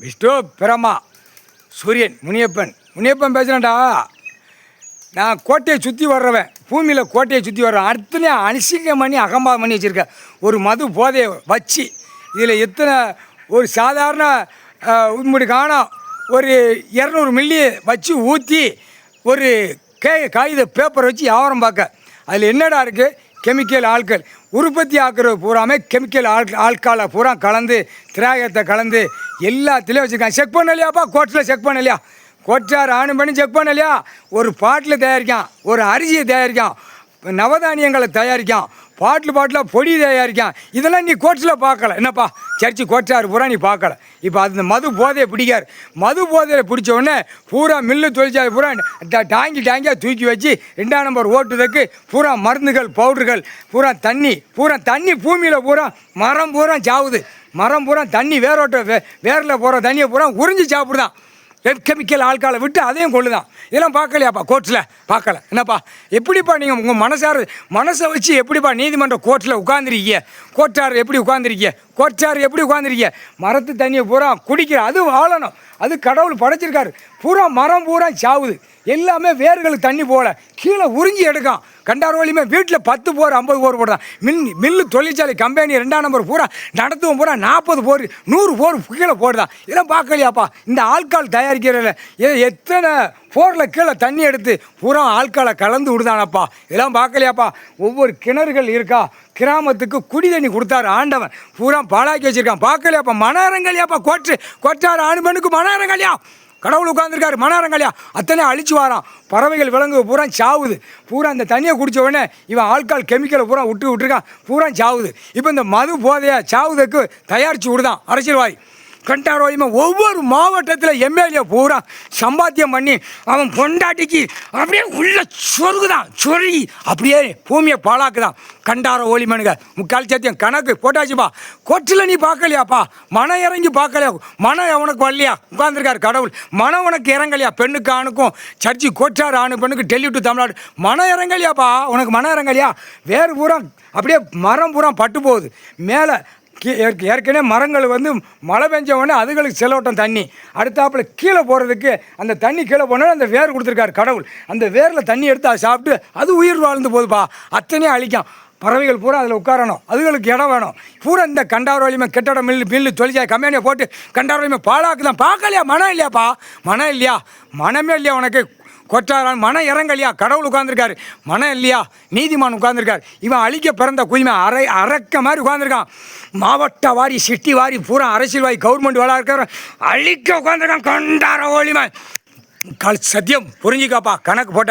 விஷ்ணு பிரமா சூரியன் முனியப்பன் பேசுகிறேன்டா. நான் கோட்டையை சுற்றி வர்றவன், பூமியில் கோட்டையை சுற்றி வர்றேன். அடுத்தனையும் அனிசிங்கம் பண்ணி அகம்பாவம் பண்ணி வச்சுருக்கேன். ஒரு மது போதையை வச்சு இதில் எத்தனை ஒரு சாதாரண உண்மையை காணோம். ஒரு 200 மில்லி வச்சு ஊற்றி ஒரு காகித பேப்பர் வச்சு வியாபாரம் பார்க்க. அதில் என்னடா இருக்குது? கெமிக்கல் ஆட்கள் உற்பத்தி ஆக்குறது பூராமே கெமிக்கல் ஆட்களை பூரா கலந்து திராயத்தை கலந்து எல்லாத்துலேயும் வச்சுருக்காங்க. செக் பண்ணலையாப்பா? கோர்ட்டில் செக் பண்ணலையா? கோட்டார் ஆணு பண்ணி செக் பண்ணலையா? ஒரு பாட்டில் தயாரிக்கான், ஒரு அரிசியை தயாரிக்கான், நவதானியங்களை தயாரிக்கான், பாட்டில் பொடி தயாரிக்கான். இதெல்லாம் நீ கோர்ட்டில் பார்க்கல. என்னப்பா சர்ச்சு கோட்டார் பூரா நீ பார்க்கல. இப்போ அது மது போதையை பிடிக்கார். மது போதையை பிடிச்ச உடனே பூரா மில்லு தொழிற்சாலை பூரா டாங்கியாக தூக்கி வச்சு 2ஆம் நம்பர் ஓட்டுறதுக்கு பூரா மருந்துகள் பவுடர்கள் பூரா தண்ணி பூமியில் பூரா மரம் பூரா சாவுது. மரம் பூரா தண்ணி வேரில் போகிற தண்ணியை பூரா உறிஞ்சி சாப்பிடுதான். கெமிக்கல் ஆட்களை விட்டு அதையும் கொள்ளுதான். இதெல்லாம் பார்க்கலையாப்பா? கோர்ட்டில் பார்க்கல. என்னப்பா எப்படிப்பா நீங்கள் உங்கள் மனசை வச்சு எப்படிப்பா நீதிமன்ற கோர்ட்டில் உட்காந்துருக்கீங்க? கோர்ட்டார் எப்படி உட்காந்துருக்கீங்க? மரத்து தண்ணியை பூரா குடிக்கிற அது வாழணும். அது கடவுள் படைச்சிருக்காரு. பூரா மரம் பூரா சாவுது. எல்லாமே வேர்களுக்கு தண்ணி போகல, கீழே உறிஞ்சி எடுக்கான். கண்டாரோலியுமே வீட்டில் 10 போர் 50 போர் போடுறான். மில்லு தொழிற்சாலை கம்பெனி 2ஆம் நம்பர் பூரா நடத்துவோம் பூரா 40 போர் 100 போர் கீழே போடுதான். இதெல்லாம் பார்க்கலையாப்பா? இந்த ஆட்கால் தயாரிக்கிறதில்ல எத்தனை போரில் கீழே தண்ணி எடுத்து பூரா ஆட்காலை கலந்து விடுதானப்பா. இதெல்லாம் பார்க்கலையாப்பா? ஒவ்வொரு கிணறுகள் இருக்கா? கிராமத்துக்கு குடி தண்ணி கொடுத்தாரு ஆண்டவன். பூரா பாழாக்கி வச்சிருக்கான். பார்க்கலையாப்பா? மனாரங்கல்யாப்பா? கொட்டார் ஆணு பெண்ணுக்கு மனாரங்கல்யா? கடவுள் உட்காந்துருக்காரு. மனாரங்கல்யா அத்தனை அழிச்சு வாரான். பறவைகள் விலங்கு பூரா சாவுது. பூரா அந்த தண்ணியை குடித்த உடனே இவன் ஆட்கால் கெமிக்கலை பூரா விட்டுருக்கான். பூரா சாவுது. இப்போ இந்த மது போதையை சாவுதுக்கு தயாரித்து விடுதான் அரசியல்வாதி. கண்டாரோலியுமே ஒவ்வொரு மாவட்டத்தில் எம்எல்ஏ பூரா சம்பாத்தியம் பண்ணி அவன் பொண்டாட்டிக்கு அப்படியே உள்ள சொருகி அப்படியே பூமியை பாழாக்குதான். கண்டார ஓலிமனுங்க முக்கால் சத்தியம் கணக்கு போட்டாச்சுப்பா. கோர்ட்டில் நீ பார்க்கலையாப்பா? மனம் இறங்கி பார்க்கலையா? மனம் உனக்கு வரலையா? உட்காந்துருக்காரு கடவுள். மனம் உனக்கு இறங்கலையா? பெண்ணுக்கு ஆணுக்கும் சர்ச்சி கோட்டார் ஆணு பெண்ணுக்கு டெல்லி டு தமிழ்நாடு மனம் இறங்கலையாப்பா? உனக்கு மனம் இறங்கலையா? வேறு பூரா அப்படியே மரம் பூரா பட்டு போகுது. மேலே ஏற்கனவே மரங்கள் மழை பெஞ்ச உடனே அதுகளுக்கு செலோட்டம் தண்ணி அடுத்தாப்புல கீழே போகிறதுக்கு அந்த தண்ணி கீழே போனால் அந்த வேர் கொடுத்துருக்காரு கடவுள். அந்த வேரில் தண்ணி எடுத்து அதை சாப்பிட்டு அது உயிர் வாழ்ந்து போகுதுப்பா. அத்தனையும் அழிக்கும். பறவைகள் பூரா அதில் உட்காரணும், அதுகளுக்கு இடம் வேணும். பூரா இந்த கண்டாரோலியுமே கெட்டடம் மில்லு தொழிற்சாலை கம்பெனியை போட்டு கண்டாரோலியுமே பாழாக்குதான். பார்க்கலையா? மனம் இல்லையாப்பா? மனம் இல்லையா? மனமே இல்லையா உனக்கு? கொட்டாரான் மனம் இறங்கலையா? கடவுள் உட்காந்துருக்காரு. மனம் இல்லையா? நீதிமான் உட்காந்துருக்காரு. இவன் அழிக்க பிறந்த குயிமை அரக்க மாதிரி உட்காந்துருக்கான். மாவட்ட வாரி சிட்டி வாரி பூரா அரசியல்வாதி கவர்மெண்ட் வேலை இருக்கிற அழிக்க உட்காந்துருக்கான். கண்டார ஓலிமை சத்தியம் புரிஞ்சுக்காப்பா. கணக்கு போட்ட